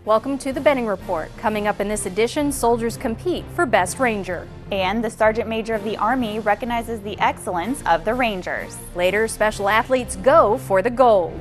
Welcome to the Benning Report. Coming up in this edition, soldiers compete for Best Ranger. And the Sergeant Major of the Army recognizes the excellence of the Rangers. Later, special athletes go for the gold.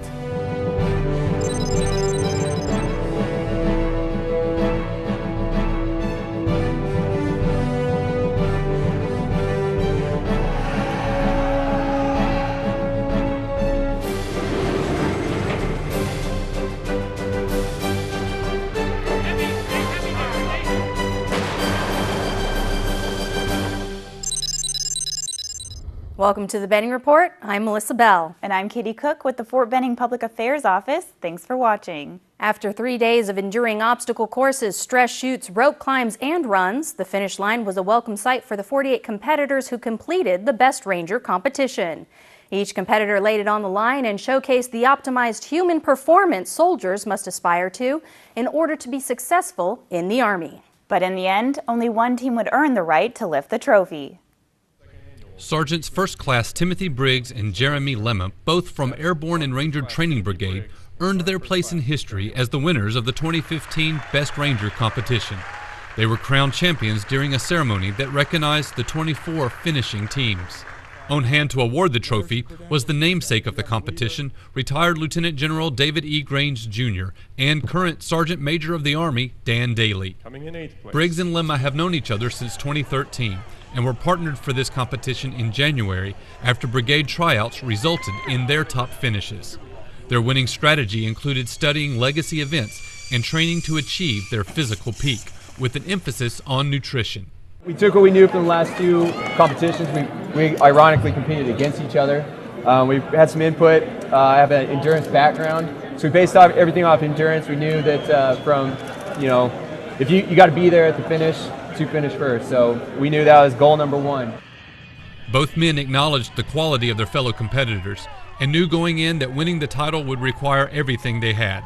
Welcome to the Benning Report. I'm Melissa Bell. And I'm Katie Cook with the Fort Benning Public Affairs Office. Thanks for watching. After 3 days of enduring obstacle courses, stress shoots, rope climbs, and runs, the finish line was a welcome sight for the 48 competitors who completed the Best Ranger competition. Each competitor laid it on the line and showcased the optimized human performance soldiers must aspire to in order to be successful in the Army. But in the end, only one team would earn the right to lift the trophy. Sergeants First Class Timothy Briggs and Jeremy Lemma, both from Airborne and Ranger Training Brigade, earned their place in history as the winners of the 2015 Best Ranger competition. They were crowned champions during a ceremony that recognized the 24 finishing teams. On hand to award the trophy was the namesake of the competition, retired Lieutenant General David E. Grange Jr. and current Sergeant Major of the Army, Dan Daly. Briggs and Lemma have known each other since 2013 and were partnered for this competition in January after brigade tryouts resulted in their top finishes. Their winning strategy included studying legacy events and training to achieve their physical peak, with an emphasis on nutrition. We took what we knew from the last two competitions. We ironically competed against each other. We had some input. I have an endurance background, so we based everything off endurance. We knew that if you got to be there at the finish to finish first, so we knew that was goal number one. Both men acknowledged the quality of their fellow competitors and knew going in that winning the title would require everything they had.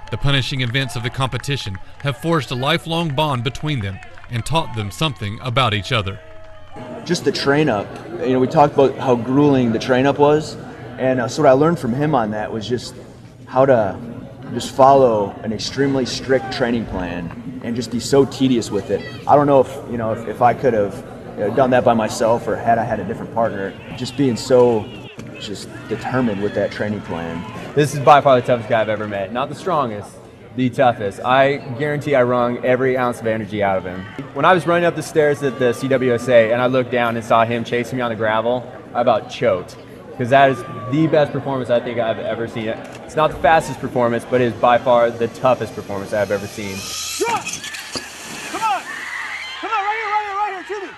The punishing events of the competition have forged a lifelong bond between them and taught them something about each other. Just the train up, we talked about how grueling the train up was, and so what I learned from him on that was just how to just follow an extremely strict training plan and just be so tedious with it. I don't know if I could have done that by myself or had I had a different partner, just being so just determined with that training plan. This is by far the toughest guy I've ever met. Not the strongest, the toughest. I guarantee I wrung every ounce of energy out of him. When I was running up the stairs at the CWSA and I looked down and saw him chasing me on the gravel, I about choked. Because that is the best performance I think I've ever seen. It's not the fastest performance, but it is by far the toughest performance I've ever seen. Come on, right here to me.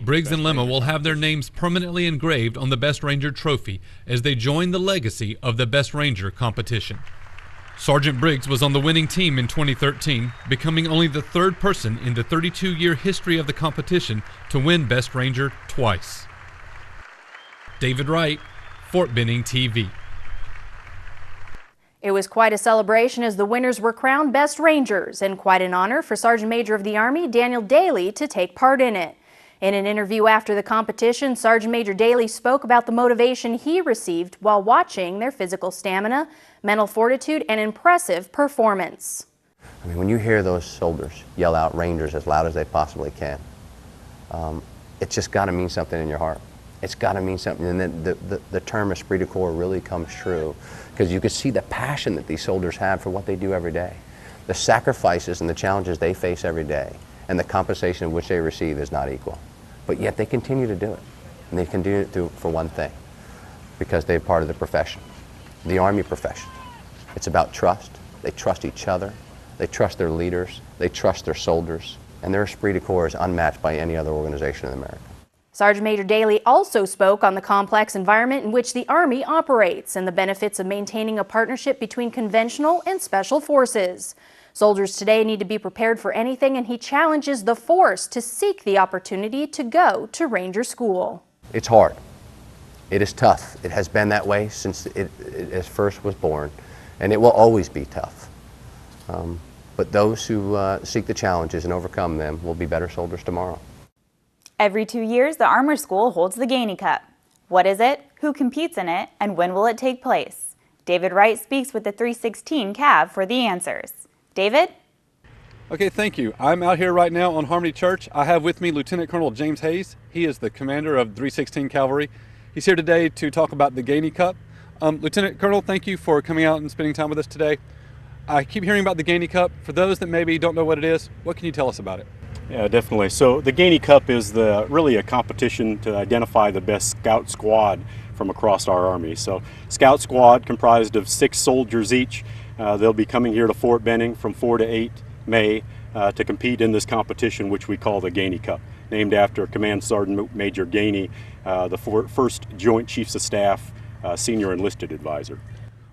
Briggs and Lemma will have their names permanently engraved on the Best Ranger trophy as they join the legacy of the Best Ranger competition. Sergeant Briggs was on the winning team in 2013, becoming only the third person in the 32-year history of the competition to win Best Ranger twice. David Wright, Fort Benning TV. It was quite a celebration as the winners were crowned Best Rangers, and quite an honor for Sergeant Major of the Army Daniel Daly to take part in it. In an interview after the competition, Sergeant Major Daly spoke about the motivation he received while watching their physical stamina, mental fortitude, and impressive performance. I mean, when you hear those soldiers yell out Rangers as loud as they possibly can, it's just got to mean something in your heart. It's got to mean something, and then the term esprit de corps really comes true, because you can see the passion that these soldiers have for what they do every day. The sacrifices and the challenges they face every day, and the compensation which they receive is not equal. But yet they continue to do it, and they continue to do it for one thing, because they're part of the profession, the Army profession. It's about trust. They trust each other, they trust their leaders, they trust their soldiers, and their esprit de corps is unmatched by any other organization in America. Sergeant Major Daly also spoke on the complex environment in which the Army operates and the benefits of maintaining a partnership between conventional and special forces. Soldiers today need to be prepared for anything, and he challenges the force to seek the opportunity to go to Ranger School. It's hard. It is tough. It has been that way since it first was born, and it will always be tough. But those who seek the challenges and overcome them will be better soldiers tomorrow. Every 2 years, the Armor School holds the Gainey Cup. What is it, who competes in it, and when will it take place? David Wright speaks with the 316 Cav for the answers. David? Okay, thank you. I'm out here right now on Harmony Church. I have with me Lieutenant Colonel James Hayes. He is the commander of 316 Cavalry. He's here today to talk about the Gainey Cup. Lieutenant Colonel, thank you for coming out and spending time with us today. I keep hearing about the Gainey Cup. For those that maybe don't know what it is, what can you tell us about it? Yeah, definitely. So the Gainey Cup is really a competition to identify the best scout squad from across our Army. So scout squad comprised of 6 soldiers each. They'll be coming here to Fort Benning from 4 to 8 May to compete in this competition, which we call the Gainey Cup, named after Command Sergeant Major Gainey, the first Joint Chiefs of Staff Senior Enlisted Advisor.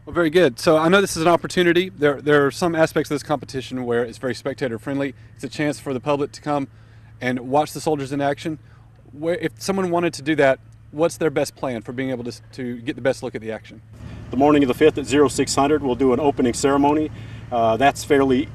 Well, very good. So I know this is an opportunity. There are some aspects of this competition where it's very spectator friendly. It's a chance for the public to come and watch the soldiers in action. If someone wanted to do that, what's their best plan for being able to get the best look at the action? The morning of the 5th at 0600, we'll do an opening ceremony. That's fairly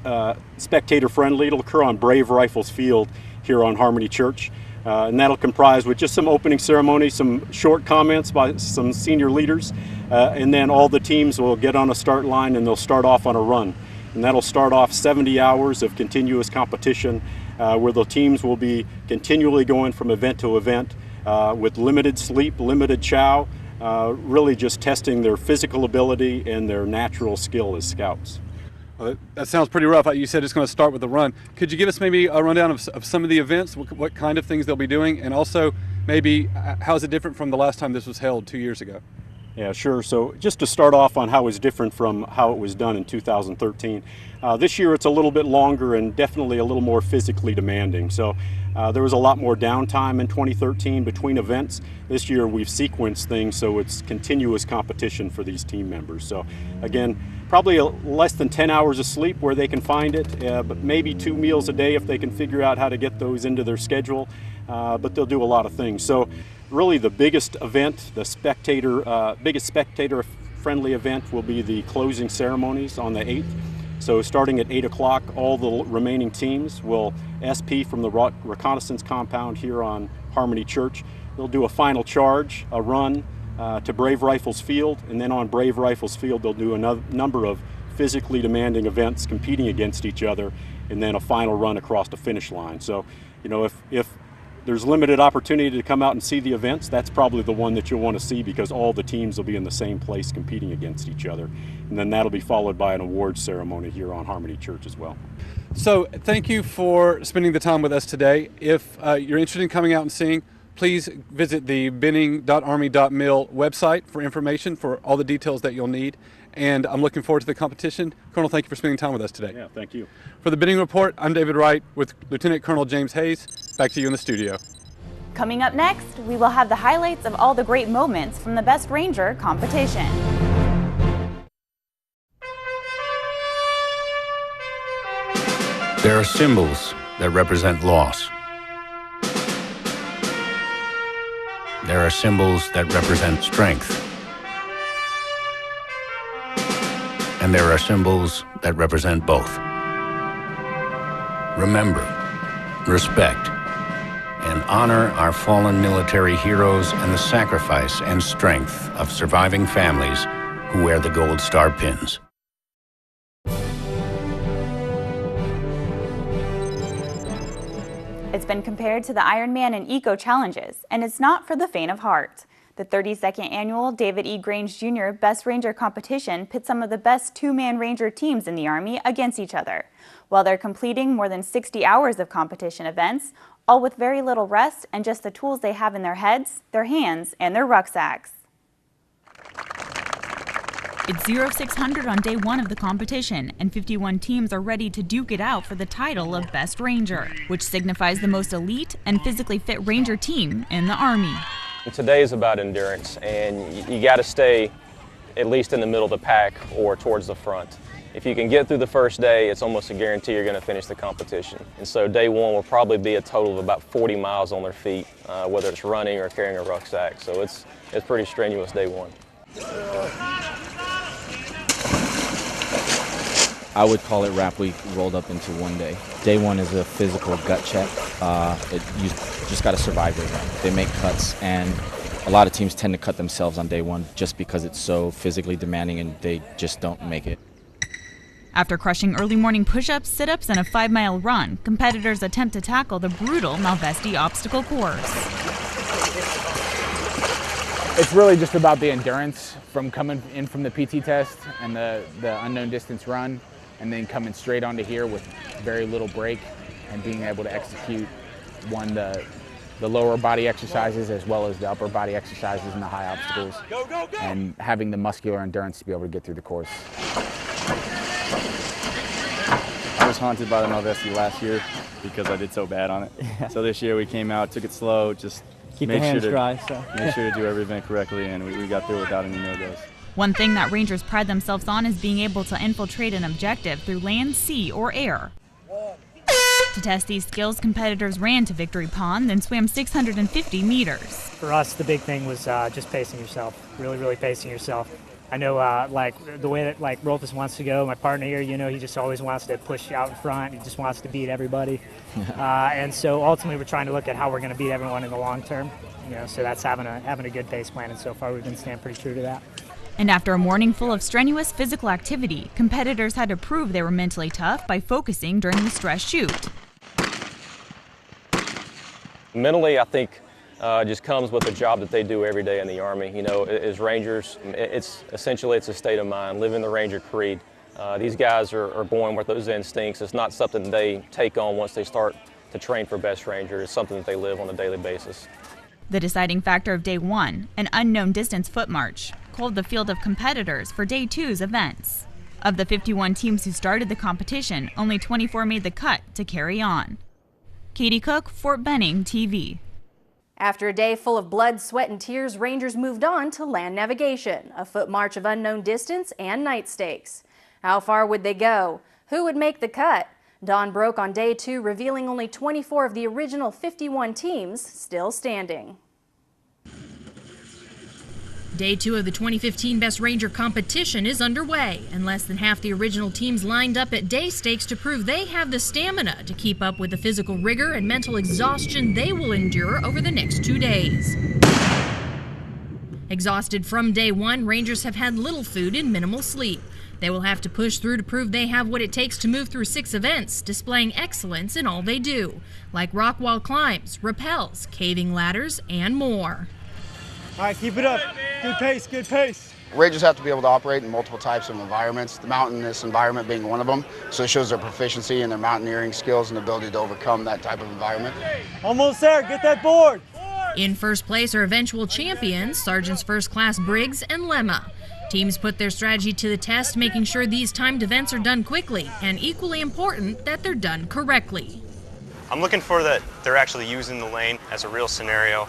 spectator friendly. It'll occur on Brave Rifles Field here on Harmony Church. And that'll comprise with just some opening ceremony, some short comments by some senior leaders, and then all the teams will get on a start line and they'll start off on a run. And that'll start off 70 hours of continuous competition where the teams will be continually going from event to event with limited sleep, limited chow, really just testing their physical ability and their natural skill as scouts. Well, that sounds pretty rough. You said it's going to start with a run. Could you give us maybe a rundown of some of the events, what kind of things they'll be doing, and also maybe how is it different from the last time this was held 2 years ago? Yeah, sure. So just to start off on how it's different from how it was done in 2013, this year it's a little bit longer and definitely a little more physically demanding. So there was a lot more downtime in 2013 between events. This year we've sequenced things so it's continuous competition for these team members. So again, probably less than 10 hours of sleep where they can find it, but maybe 2 meals a day if they can figure out how to get those into their schedule. But they'll do a lot of things. So really the biggest event, the biggest spectator-friendly event will be the closing ceremonies on the 8th. So starting at 8 o'clock, all the remaining teams will SP from the reconnaissance compound here on Harmony Church. They'll do a final charge, a run to Brave Rifles Field, and then on Brave Rifles Field they'll do a number of physically demanding events competing against each other, and then a final run across the finish line. So, you know, if there's limited opportunity to come out and see the events, that's probably the one that you'll want to see because all the teams will be in the same place competing against each other. And then that'll be followed by an awards ceremony here on Harmony Church as well. So thank you for spending the time with us today. If you're interested in coming out and seeing, please visit the benning.army.mil website for information for all the details that you'll need. And I'm looking forward to the competition. Colonel, thank you for spending time with us today. Yeah, thank you. For the Benning Report, I'm David Wright with Lieutenant Colonel James Hayes. Back to you in the studio. Coming up next, we will have the highlights of all the great moments from the Best Ranger competition. There are symbols that represent loss. There are symbols that represent strength. And there are symbols that represent both. Remember, respect, and honor our fallen military heroes and the sacrifice and strength of surviving families who wear the Gold Star pins. It's been compared to the Ironman and Eco Challenges, and it's not for the faint of heart. The 32nd annual David E. Grange Jr. Best Ranger competition pits some of the best two-man Ranger teams in the Army against each other, while they're completing more than 60 hours of competition events, all with very little rest and just the tools they have in their heads, their hands, and their rucksacks. It's 0600 on day 1 of the competition, and 51 teams are ready to duke it out for the title of Best Ranger, which signifies the most elite and physically fit Ranger team in the Army. Today is about endurance, and you got to stay at least in the middle of the pack or towards the front. If you can get through the first day, it's almost a guarantee you're going to finish the competition. And so day 1 will probably be a total of about 40 miles on their feet, whether it's running or carrying a rucksack. So it's pretty strenuous day 1. I would call it Rap Week rolled up into one day. Day 1 is a physical gut check. You just got to survive day 1. They make cuts, and a lot of teams tend to cut themselves on day 1 just because it's so physically demanding and they just don't make it. After crushing early morning push-ups, sit-ups, and a 5-mile run, competitors attempt to tackle the brutal Malvesti obstacle course. It's really just about the endurance from coming in from the PT test and the unknown distance run, and then coming straight onto here with very little break and being able to execute the lower body exercises as well as the upper body exercises and the high obstacles, and having the muscular endurance to be able to get through the course. I was haunted by the Malvesti last year because I did so bad on it. Yeah. So this year we came out, took it slow, just keep the hands dry. Made sure to do everything correctly, and we got through without any no-goes. One thing that Rangers pride themselves on is being able to infiltrate an objective through land, sea, or air. To test these skills, competitors ran to Victory Pond, then swam 650 meters. For us, the big thing was just pacing yourself, really pacing yourself. I know like the way that like Rolfus wants to go, my partner here, you know, he just always wants to push out in front. He just wants to beat everybody. And so ultimately we're trying to look at how we're going to beat everyone in the long term. You know, so that's having a good pace plan, and so far we've been staying pretty true to that. And after a morning full of strenuous physical activity, competitors had to prove they were mentally tough by focusing during the stress shoot. Mentally, I think just comes with the job that they do every day in the Army. You know, as Rangers, it's essentially a state of mind, living the Ranger creed. These guys are born with those instincts. It's not something they take on once they start to train for Best Ranger. It's something that they live on a daily basis. The deciding factor of day one, an unknown distance foot march, culled the field of competitors for day two's events. Of the 51 teams who started the competition, only 24 made the cut to carry on. Katie Cook, Fort Benning TV. After a day full of blood, sweat, and tears, Rangers moved on to land navigation, a foot march of unknown distance and night stakes. How far would they go? Who would make the cut? Dawn broke on day two, revealing only 24 of the original 51 teams still standing. Day two of the 2015 Best Ranger competition is underway, and less than half the original teams lined up at day stakes to prove they have the stamina to keep up with the physical rigor and mental exhaustion they will endure over the next 2 days. Exhausted from day one, Rangers have had little food and minimal sleep. They will have to push through to prove they have what it takes to move through 6 events, displaying excellence in all they do, like rock wall climbs, rappels, caving ladders, and more. All right, keep it up. Good pace, good pace. Rangers have to be able to operate in multiple types of environments, the mountainous environment being one of them, so it shows their proficiency and their mountaineering skills and ability to overcome that type of environment. Almost there, get that board. In first place are eventual champions, Sergeants First Class Briggs and Lemma. Teams put their strategy to the test, making sure these timed events are done quickly, and equally important, that they're done correctly. I'm looking for that they're actually using the lane as a real scenario.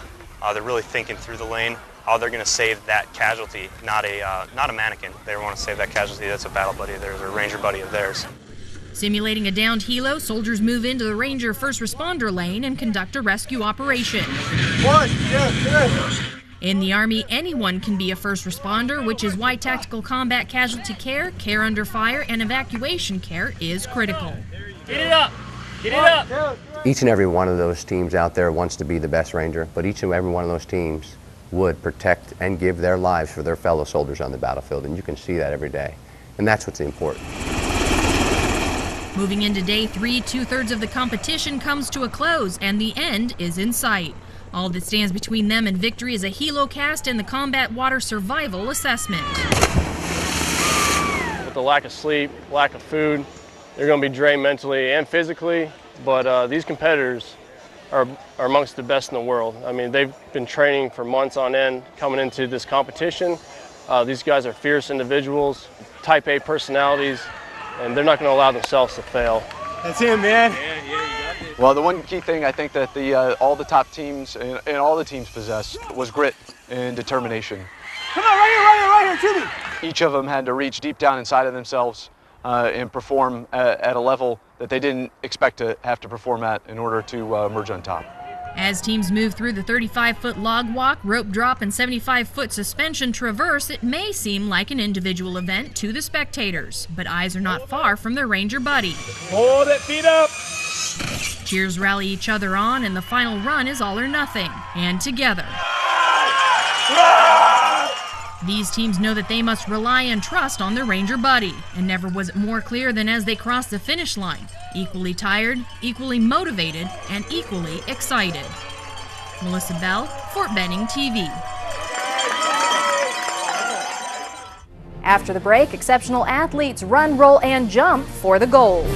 They're really thinking through the lane, how they're going to save that casualty, not a mannequin. They want to save that casualty that's a battle buddy of theirs or a Ranger buddy of theirs. Simulating a downed helo, soldiers move into the Ranger first responder lane and conduct a rescue operation. In the Army, anyone can be a first responder, which is why tactical combat casualty care, care under fire, and evacuation care is critical. Get it up! Get it up! Each and every one of those teams out there wants to be the best Ranger, but each and every one of those teams would protect and give their lives for their fellow soldiers on the battlefield, and you can see that every day. And that's what's important. Moving into day three, 2/3 of the competition comes to a close, and the end is in sight. All that stands between them and victory is a helocast and the combat water survival assessment. With the lack of sleep, lack of food, they're going to be drained mentally and physically, but these competitors are amongst the best in the world. I mean, they've been training for months on end coming into this competition. These guys are fierce individuals, type A personalities, and they're not going to allow themselves to fail. That's him, man. Well, the one key thing I think that all the top teams and all the teams possess was grit and determination. Come on, right here, to me. Each of them had to reach deep down inside of themselves and perform at a level that they didn't expect to have to perform at in order to emerge on top. As teams move through the 35-foot log walk, rope drop, and 75-foot suspension traverse, it may seem like an individual event to the spectators, but eyes are not far from their Ranger buddy. Hold it, feet up. Cheers rally each other on, and the final run is all or nothing, and together. These teams know that they must rely and trust on their Ranger buddy, and never was it more clear than as they crossed the finish line. Equally tired, equally motivated, and equally excited. Melissa Bell, Fort Benning TV. After the break, exceptional athletes run, roll, and jump for the gold.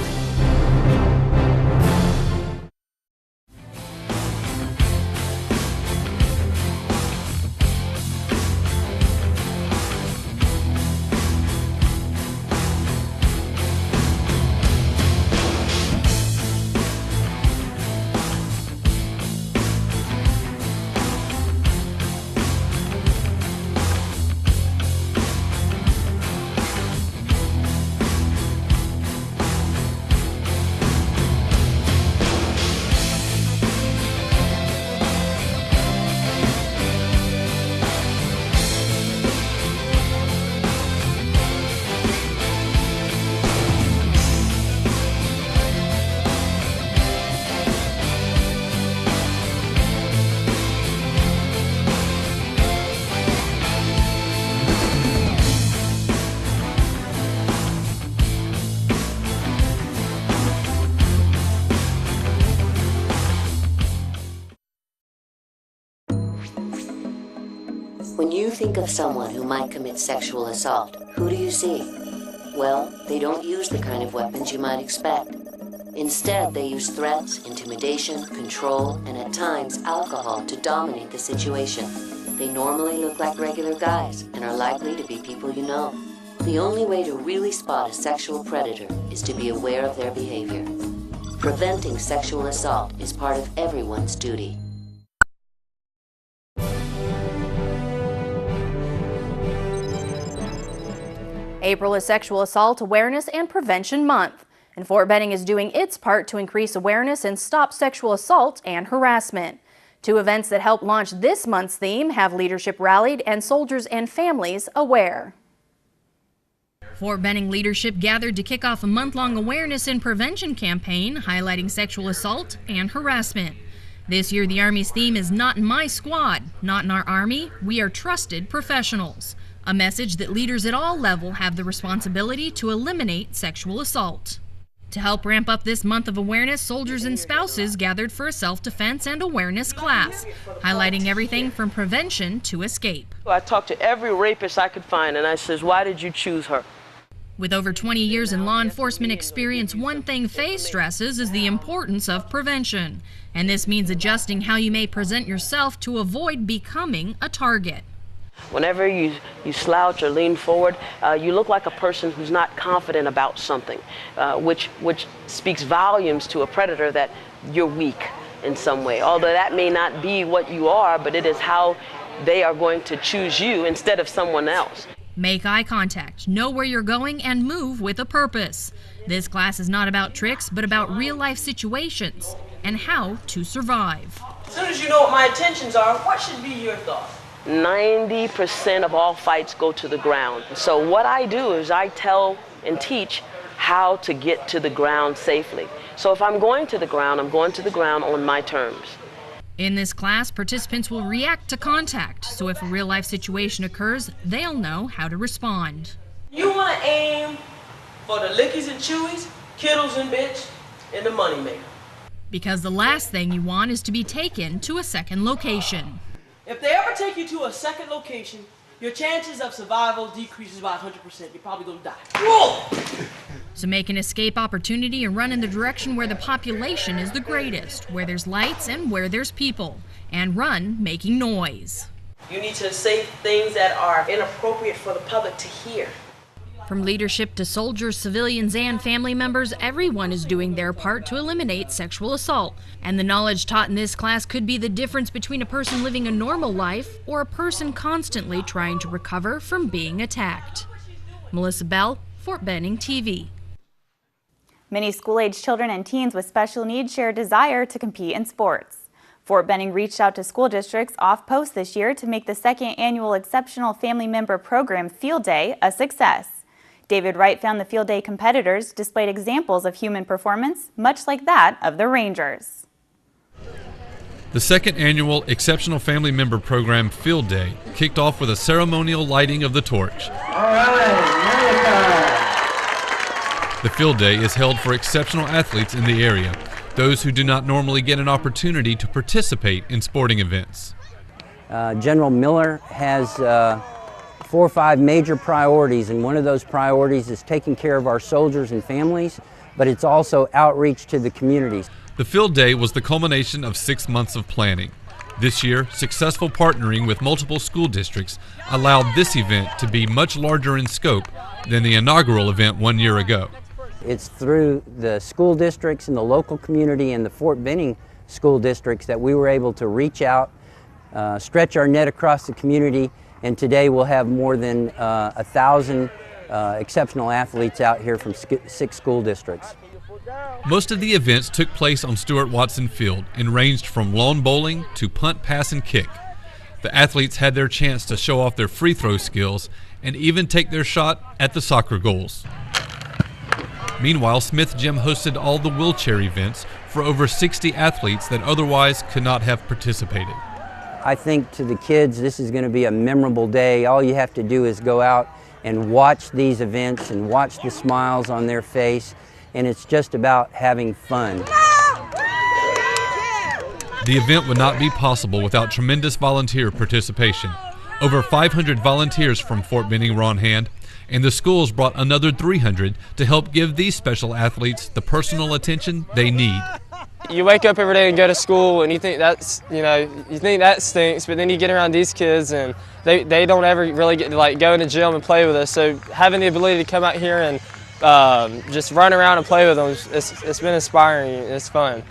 When you think of someone who might commit sexual assault, who do you see? Well, they don't use the kind of weapons you might expect. Instead, they use threats, intimidation, control, and at times alcohol to dominate the situation. They normally look like regular guys and are likely to be people you know. The only way to really spot a sexual predator is to be aware of their behavior. Preventing sexual assault is part of everyone's duty. April is Sexual Assault Awareness and Prevention Month, and Fort Benning is doing its part to increase awareness and stop sexual assault and harassment. Two events that help launch this month's theme have leadership rallied and soldiers and families aware. Fort Benning leadership gathered to kick off a month-long awareness and prevention campaign highlighting sexual assault and harassment. This year, the Army's theme is Not in My Squad. Not in our Army, we are trusted professionals. A message that leaders at all levels have the responsibility to eliminate sexual assault. To help ramp up this month of awareness, soldiers and spouses gathered for a self-defense and awareness class, highlighting everything from prevention to escape. I talked to every rapist I could find, and I says, why did you choose her? With over 20 years in law enforcement experience, one thing Faye stresses is the importance of prevention. And this means adjusting how you may present yourself to avoid becoming a target. Whenever you slouch or lean forward, you look like a person who's not confident about something, which speaks volumes to a predator that you're weak in some way. Although that may not be what you are, but it is how they are going to choose you instead of someone else. Make eye contact, know where you're going, and move with a purpose. This class is not about tricks, but about real-life situations and how to survive. As soon as you know what my intentions are, what should be your thought? 90% of all fights go to the ground. So what I do is I tell and teach how to get to the ground safely. So if I'm going to the ground, I'm going to the ground on my terms. In this class, participants will react to contact, so if a real-life situation occurs, they'll know how to respond. You want to aim for the lickies and chewies, kittles and bitch, and the moneymaker. Because the last thing you want is to be taken to a second location. If they ever take you to a second location, your chances of survival decreases by 100%. You're probably going to die. Whoa! So make an escape opportunity and run in the direction where the population is the greatest, where there's lights and where there's people, and run making noise. You need to say things that are inappropriate for the public to hear. From leadership to soldiers, civilians, and family members, everyone is doing their part to eliminate sexual assault. And the knowledge taught in this class could be the difference between a person living a normal life or a person constantly trying to recover from being attacked. Melissa Bell, Fort Benning TV. Many school-age children and teens with special needs share a desire to compete in sports. Fort Benning reached out to school districts off-post this year to make the second annual Exceptional Family Member Program Field Day a success. David Wright found the Field Day competitors displayed examples of human performance, much like that of the Rangers. The second annual Exceptional Family Member Program Field Day kicked off with a ceremonial lighting of the torch. The Field Day is held for exceptional athletes in the area, those who do not normally get an opportunity to participate in sporting events. General Miller has 4 or 5 major priorities, and one of those priorities is taking care of our soldiers and families, but it's also outreach to the communities. The Field Day was the culmination of 6 months of planning. This year, successful partnering with multiple school districts allowed this event to be much larger in scope than the inaugural event 1 year ago. It's through the school districts and the local community and the Fort Benning school districts that we were able to reach out, stretch our net across the community, and today we'll have more than 1,000 exceptional athletes out here from 6 school districts. Most of the events took place on Stuart Watson Field and ranged from lawn bowling to punt, pass, and kick. The athletes had their chance to show off their free throw skills and even take their shot at the soccer goals. Meanwhile, Smith Gym hosted all the wheelchair events for over 60 athletes that otherwise could not have participated. I think to the kids this is going to be a memorable day. All you have to do is go out and watch these events and watch the smiles on their face, and it's just about having fun. The event would not be possible without tremendous volunteer participation. Over 500 volunteers from Fort Benning were on hand, and the schools brought another 300 to help give these special athletes the personal attention they need. You wake up every day and go to school and you think that's, you think that stinks, but then you get around these kids and they don't ever really get to go in the gym and play with us. So having the ability to come out here and just run around and play with them, it's been inspiring. It's fun.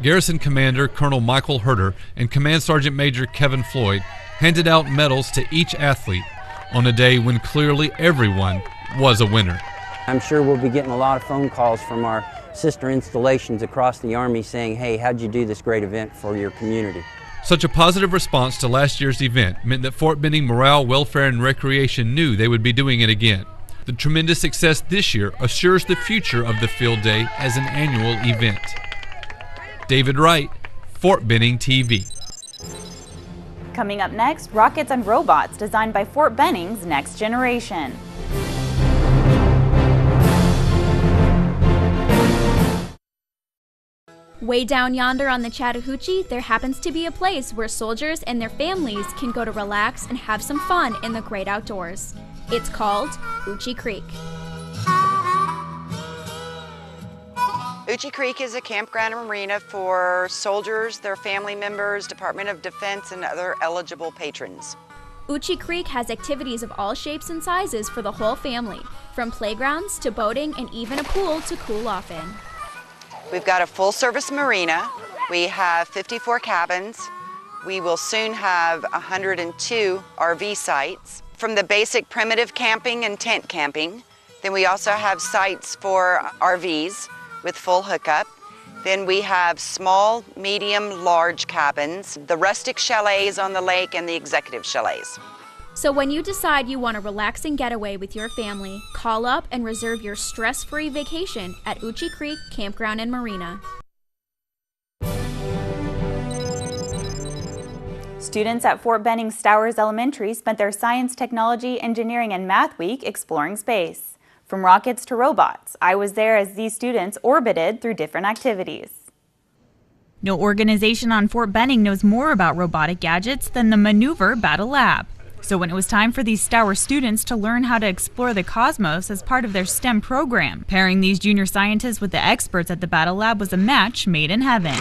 Garrison Commander Colonel Michael Herter and Command Sergeant Major Kevin Floyd handed out medals to each athlete on a day when clearly everyone was a winner. I'm sure we'll be getting a lot of phone calls from our sister installations across the Army saying, hey, how'd you do this great event for your community? Such a positive response to last year's event meant that Fort Benning Morale, Welfare, and Recreation knew they would be doing it again. The tremendous success this year assures the future of the Field Day as an annual event. David Wright, Fort Benning TV. Coming up next, rockets and robots designed by Fort Benning's next generation. Way down yonder on the Chattahoochee, there happens to be a place where soldiers and their families can go to relax and have some fun in the great outdoors. It's called Uchee Creek. Uchee Creek is a campground and marina for soldiers, their family members, Department of Defense, and other eligible patrons. Uchee Creek has activities of all shapes and sizes for the whole family, from playgrounds to boating and even a pool to cool off in. We've got a full-service marina. We have 54 cabins. We will soon have 102 RV sites. From the basic primitive camping and tent camping, then we also have sites for RVs with full hookup. Then we have small, medium, large cabins, the rustic chalets on the lake, and the executive chalets. So when you decide you want a relaxing getaway with your family, call up and reserve your stress-free vacation at Uchee Creek Campground and Marina. Students at Fort Benning Stowers Elementary spent their Science, Technology, Engineering, and Math Week exploring space. From rockets to robots, I was there as these students orbited through different activities. No organization on Fort Benning knows more about robotic gadgets than the Maneuver Battle Lab. So when it was time for these Stour students to learn how to explore the cosmos as part of their STEM program, pairing these junior scientists with the experts at the Battle Lab was a match made in heaven.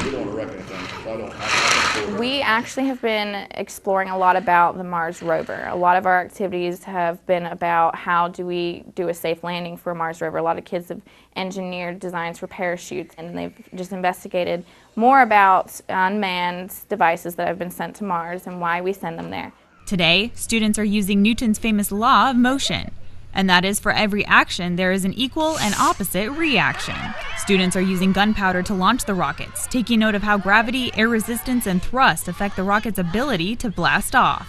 We actually have been exploring a lot about the Mars rover. A lot of our activities have been about how do we do a safe landing for a Mars rover. A lot of kids have engineered designs for parachutes, and they've just investigated more about unmanned devices that have been sent to Mars and why we send them there. Today, students are using Newton's famous law of motion, and that is for every action there is an equal and opposite reaction. Students are using gunpowder to launch the rockets, taking note of how gravity, air resistance, and thrust affect the rocket's ability to blast off.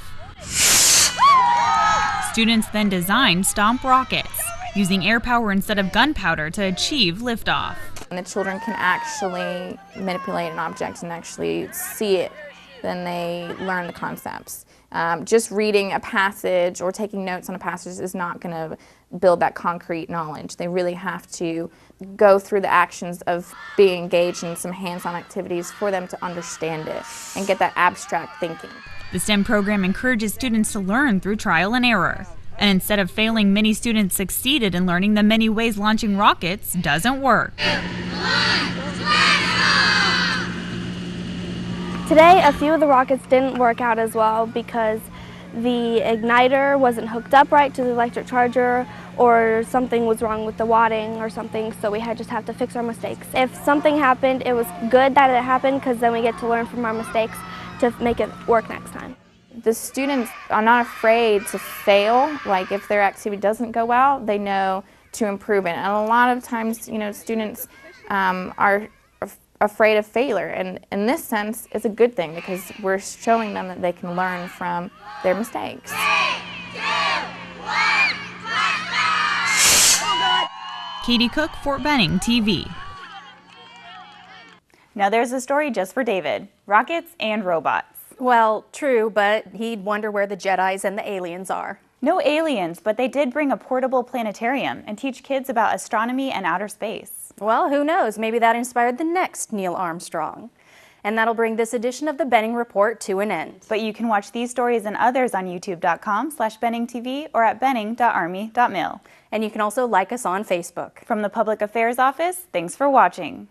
Students then designed Stomp rockets, using air power instead of gunpowder to achieve liftoff. And the children can actually manipulate an object and actually see it, then they learn the concepts. Just reading a passage or taking notes on a passage is not going to build that concrete knowledge. They really have to go through the actions of being engaged in some hands-on activities for them to understand it and get that abstract thinking. The STEM program encourages students to learn through trial and error. And instead of failing, many students succeeded in learning the many ways launching rockets doesn't work. Today, a few of the rockets didn't work out as well because the igniter wasn't hooked up right to the electric charger, or something was wrong with the wadding or something, so we just have to fix our mistakes. If something happened, it was good that it happened because then we get to learn from our mistakes to make it work next time. The students are not afraid to fail. Like if their activity doesn't go well, they know to improve it. And a lot of times, students are afraid of failure, and in this sense, it's a good thing because we're showing them that they can learn from their mistakes. 3, 2, 1, Katie Cook, Fort Benning TV. Now there's a story just for David, rockets and robots. Well, true, but he'd wonder where the Jedis and the aliens are. No aliens, but they did bring a portable planetarium and teach kids about astronomy and outer space. Well, who knows? Maybe that inspired the next Neil Armstrong. And that'll bring this edition of the Benning Report to an end. But you can watch these stories and others on youtube.com/BenningTV or at benning.army.mil. And you can also like us on Facebook. From the Public Affairs Office, thanks for watching.